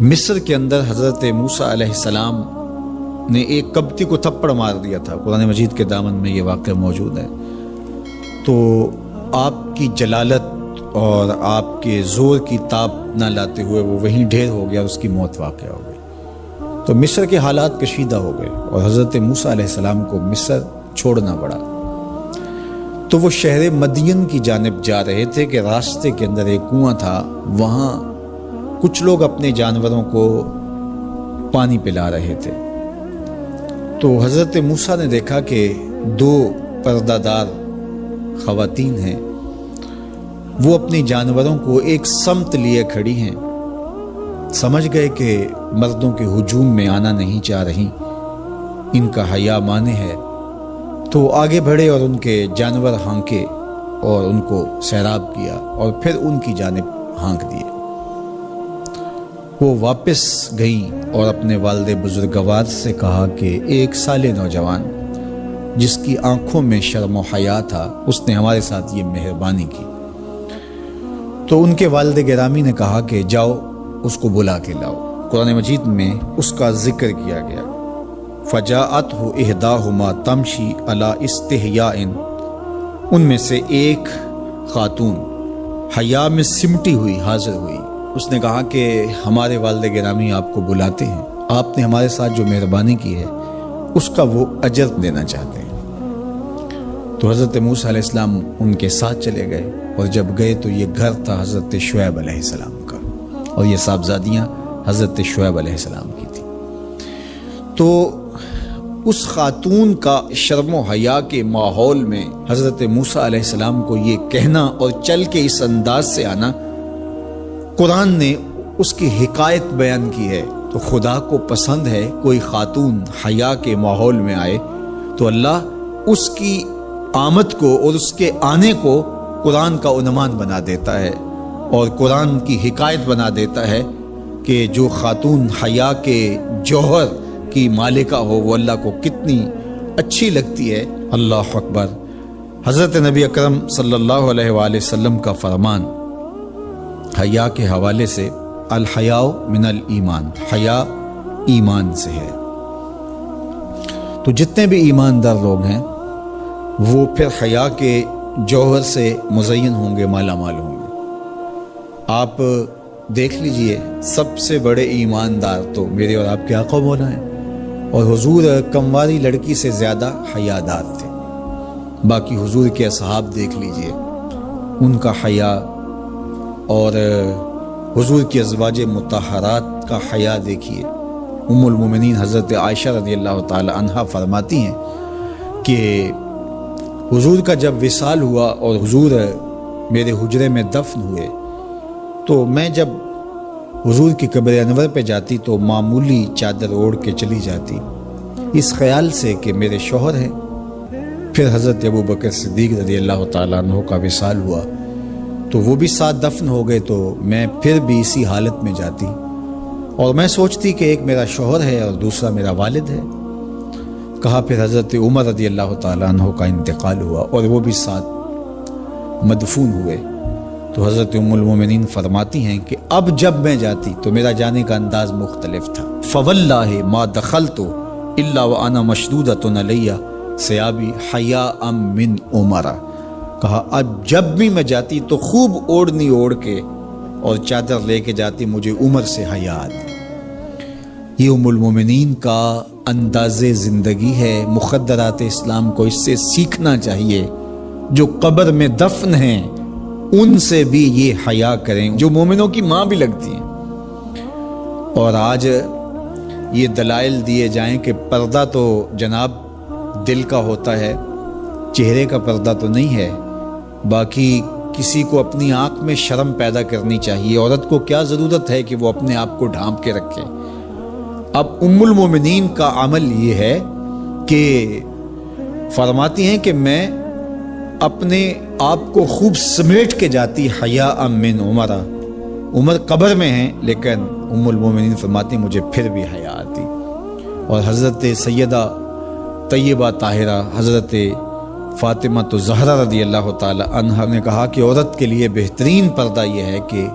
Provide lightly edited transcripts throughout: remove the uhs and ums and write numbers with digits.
مصر کے اندر حضرت موسیٰ علیہ السلام نے ایک کبتی کو تھپڑ مار دیا تھا. قرآن مجید کے دامن میں یہ واقعہ موجود ہے. تو آپ کی جلالت اور آپ کے زور کی تاب نہ لاتے ہوئے وہ وہیں ڈھیر ہو گیا، اس کی موت واقع ہو گئی. تو مصر کے حالات کشیدہ ہو گئے اور حضرت موسیٰ علیہ السلام کو مصر چھوڑنا پڑا. تو وہ شہر مدین کی جانب جا رہے تھے کہ راستے کے اندر ایک کنواں تھا، وہاں کچھ لوگ اپنے جانوروں کو پانی پلا رہے تھے. تو حضرت موسیٰ نے دیکھا کہ دو پردہ دار خواتین ہیں، وہ اپنے جانوروں کو ایک سمت لیے کھڑی ہیں. سمجھ گئے کہ مردوں کے ہجوم میں آنا نہیں چاہ رہی، ان کا حیا مانے ہے. تو آگے بڑھے اور ان کے جانور ہانکے اور ان کو سیراب کیا اور پھر ان کی جانب ہانک دیے. وہ واپس گئیں اور اپنے والد بزرگوار سے کہا کہ ایک سالے نوجوان جس کی آنکھوں میں شرم و حیا تھا، اس نے ہمارے ساتھ یہ مہربانی کی. تو ان کے والد گرامی نے کہا کہ جاؤ اس کو بلا کے لاؤ. قرآن مجید میں اس کا ذکر کیا گیا. فجاءتہ احداہما تمشی علی استحیاء، ان میں سے ایک خاتون حیا میں سمٹی ہوئی حاضر ہوئی. اس نے کہا کہ ہمارے والد گرامی آپ کو بلاتے ہیں، آپ نے ہمارے ساتھ جو مہربانی کی ہے اس کا وہ اجر دینا چاہتے ہیں. تو حضرت موسیٰ علیہ السلام ان کے ساتھ چلے گئے اور جب گئے تو یہ گھر تھا حضرت شعیب علیہ السلام کا اور یہ صاحبزادیاں حضرت شعیب علیہ السلام کی تھی. تو اس خاتون کا شرم و حیا کے ماحول میں حضرت موسیٰ علیہ السلام کو یہ کہنا اور چل کے اس انداز سے آنا، قرآن نے اس کی حکایت بیان کی ہے. تو خدا کو پسند ہے کوئی خاتون حیا کے ماحول میں آئے تو اللہ اس کی آمد کو اور اس کے آنے کو قرآن کا عنوان بنا دیتا ہے اور قرآن کی حکایت بنا دیتا ہے کہ جو خاتون حیا کے جوہر کی مالکہ ہو وہ اللہ کو کتنی اچھی لگتی ہے. اللہ اکبر. حضرت نبی اکرم صلی اللہ علیہ وآلہ وسلم کا فرمان حیا کے حوالے سے، الحیاء من الایمان، حیا ایمان سے ہے. تو جتنے بھی ایماندار لوگ ہیں وہ پھر حیا کے جوہر سے مزین ہوں گے، مالا مال ہوں گے. آپ دیکھ لیجئے سب سے بڑے ایماندار تو میرے اور آپ کے آقا مولا ہیں، اور حضور کمواری لڑکی سے زیادہ حیادار تھے. باقی حضور کے اصحاب دیکھ لیجئے، ان کا حیا اور حضور کی ازواج مطہرات کا حیا دیکھیے. ام المومنین حضرت عائشہ رضی اللہ تعالی عنہا فرماتی ہیں کہ حضور کا جب وصال ہوا اور حضور میرے حجرے میں دفن ہوئے تو میں جب حضور کی قبر انور پہ جاتی تو معمولی چادر اوڑھ کے چلی جاتی اس خیال سے کہ میرے شوہر ہیں. پھر حضرت ابوبکر صدیق رضی اللہ تعالیٰ عنہ کا وصال ہوا تو وہ بھی ساتھ دفن ہو گئے، تو میں پھر بھی اسی حالت میں جاتی اور میں سوچتی کہ ایک میرا شوہر ہے اور دوسرا میرا والد ہے. کہا پھر حضرت عمر رضی اللہ تعالیٰ عنہ کا انتقال ہوا اور وہ بھی ساتھ مدفون ہوئے. تو حضرت ام المومنین فرماتی ہیں کہ اب جب میں جاتی تو میرا جانے کا انداز مختلف تھا. فواللہ ما دخلت الا وانا مشدودۃ علی ثیابی حیاء من عمر. کہا اب جب بھی میں جاتی تو خوب اوڑھنی اوڑھ کے اور چادر لے کے جاتی، مجھے عمر سے حیا آتی. یہ ام المومنین کا انداز زندگی ہے. مخدرات اسلام کو اس سے سیکھنا چاہیے. جو قبر میں دفن ہیں ان سے بھی یہ حیا کریں، جو مومنوں کی ماں بھی لگتی ہیں. اور آج یہ دلائل دیے جائیں کہ پردہ تو جناب دل کا ہوتا ہے، چہرے کا پردہ تو نہیں ہے. باقی کسی کو اپنی آنکھ میں شرم پیدا کرنی چاہیے. عورت کو کیا ضرورت ہے کہ وہ اپنے آپ کو ڈھانپ کے رکھے. اب ام المومنین کا عمل یہ ہے کہ فرماتی ہیں کہ میں اپنے آپ کو خوب سمیٹ کے جاتی حیاء من عمر. عمر قبر میں ہیں لیکن ام المومنین فرماتی مجھے پھر بھی حیا آتی. اور حضرت سیدہ طیبہ طاہرہ، حضرت فاطمہ تو زہرا رضی اللہ تعالی عنہا نے کہا کہ عورت کے لیے بہترین پردہ یہ ہے کہ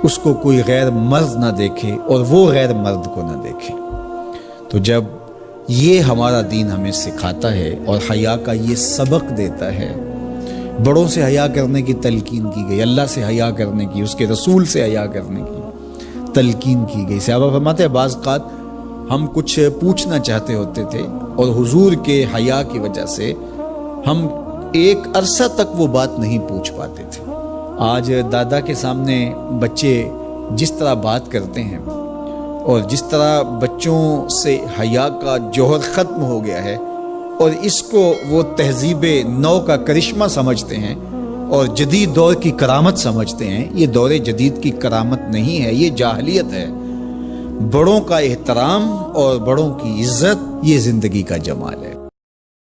اس کو کوئی غیر مرد نہ دیکھے اور وہ غیر مرد کو نہ دیکھے۔ تو جب یہ ہمارا دین ہمیں سکھاتا ہے اور حیا کا یہ سبق دیتا ہے، بڑوں سے حیا کرنے کی تلقین کی گئی، اللہ سے حیا کرنے کی، اس کے رسول سے حیا کرنے کی تلقین کی گئی۔ صحابہ فرماتے ہیں بعض اوقات ہم کچھ پوچھنا چاہتے ہوتے تھے اور حضور کے حیا کی وجہ سے ہم ایک عرصہ تک وہ بات نہیں پوچھ پاتے تھے۔ آج دادا کے سامنے بچے جس طرح بات کرتے ہیں اور جس طرح بچوں سے حیا کا جوہر ختم ہو گیا ہے اور اس کو وہ تہذیب نو کا کرشمہ سمجھتے ہیں اور جدید دور کی کرامت سمجھتے ہیں، یہ دور جدید کی کرامت نہیں ہے، یہ جاہلیت ہے۔ بڑوں کا احترام اور بڑوں کی عزت یہ زندگی کا جمال ہے۔